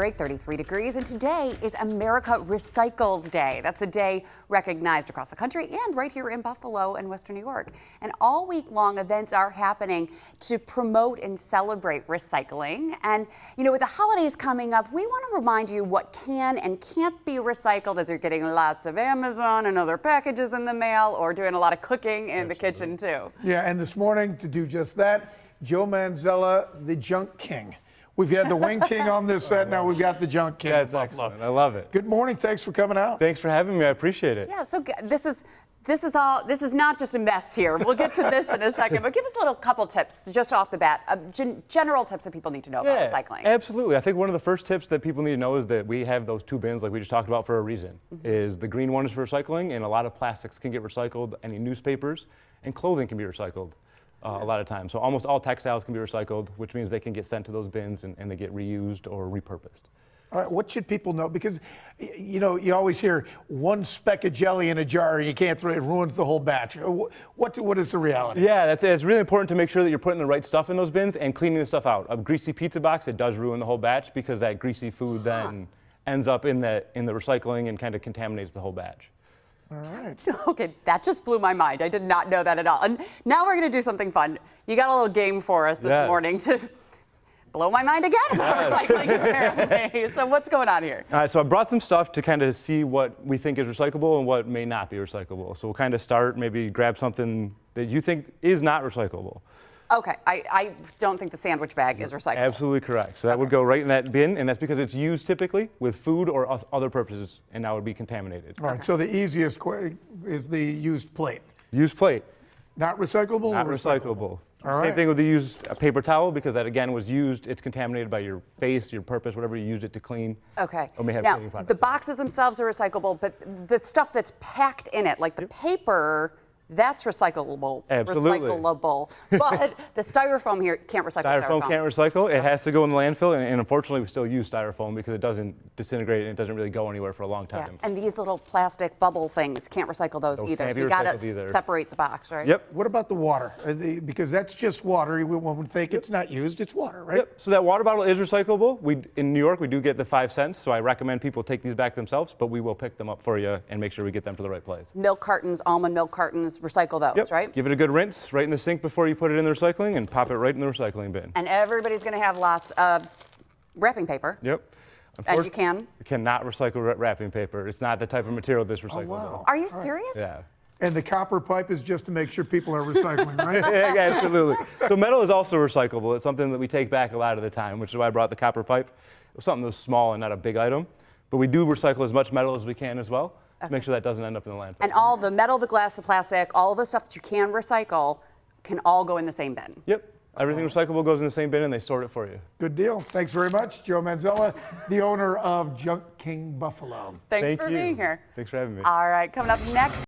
Break 33 degrees, and today is America Recycles Day. That's a day recognized across the country and right here in Buffalo and Western New York. And all week long events are happening to promote and celebrate recycling. And with the holidays coming up, we want to remind you what can and can't be recycled as you're getting lots of Amazon and other packages in the mail or doing a lot of cooking in the kitchen too. Yeah, and this morning to do just that, Joe Manzella, the Junk King. We've had the Wing King on this set. Now we've got the Junk King. That's excellent. I love it. Good morning. Thanks for coming out. Thanks for having me. I appreciate it. Yeah. So this is not just a mess here. We'll get to this in a second, but give us a little couple tips just off the bat, general tips that people need to know about recycling. Absolutely. I think one of the first tips that people need to know is that we have those two bins like we just talked about for a reason. Is the green one is for recycling, and a lot of plastics can get recycled. Any newspapers and clothing can be recycled. A lot of times. So almost all textiles can be recycled, which means they can get sent to those bins and they get reused or repurposed. All right, what should people know? Because, you always hear one speck of jelly in a jar and you can't throw it, it ruins the whole batch. What is the reality? Yeah, it's really important to make sure that you're putting the right stuff in those bins and cleaning the stuff out. A greasy pizza box, it does ruin the whole batch because that greasy food then ends up in the recycling and kind of contaminates the whole batch. All right. Okay, that just blew my mind. I did not know that at all. And now we're going to do something fun. You got a little game for us this morning to blow my mind again about recycling, apparently. So what's going on here? All right, so I brought some stuff to kind of see what we think is recyclable and what may not be recyclable. So we'll kind of start, maybe grab something that you think is not recyclable. Okay, I don't think the sandwich bag is recyclable. Absolutely correct. So that would go right in that bin, and that's because it's used typically with food or other purposes, and now would be contaminated. All right, so the easiest is the used plate. Used plate. Not recyclable? Not recyclable. All right. Same thing with the used paper towel, because that again was used, it's contaminated by your face, your purpose, whatever you used it to clean. Okay. Or may have now, cleaning products. the boxes themselves are recyclable, but the stuff that's packed in it, like the paper, that's recyclable. Absolutely. Recyclable. But the styrofoam here can't recycle styrofoam. Can't recycle. It has to go in the landfill, and unfortunately we still use styrofoam because it doesn't disintegrate and it doesn't really go anywhere for a long time. Yeah. And these little plastic bubble things can't recycle those either. Can't so you be got recycled to either. separate the box, right? Yep. What about the water? Because that's just water. When we think it's not used, it's water, right? Yep. So that water bottle is recyclable. In New York, we do get the 5 cents, so I recommend people take these back themselves, but we will pick them up for you and make sure we get them to the right place. Milk cartons, almond milk cartons, recycle those, right? Give it a good rinse right in the sink before you put it in the recycling and pop it right in the recycling bin. And everybody's going to have lots of wrapping paper. Yep. And you can? You cannot recycle wrapping paper. It's not the type of material that's recyclable. wow. Are you serious? Yeah. And the copper pipe is just to make sure people are recycling, right? Yeah, absolutely. So metal is also recyclable. It's something that we take back a lot of the time, which is why I brought the copper pipe. It was something that was small and not a big item. But we do recycle as much metal as we can as well. To make sure that doesn't end up in the landfill. And all the metal, the glass, the plastic, all of the stuff that you can recycle can all go in the same bin. Yep. Everything recyclable goes in the same bin and they sort it for you. Good deal. Thanks very much, Joe Manzella, the owner of Junk King Buffalo. Thanks for being here. Thanks for having me. All right, coming up next.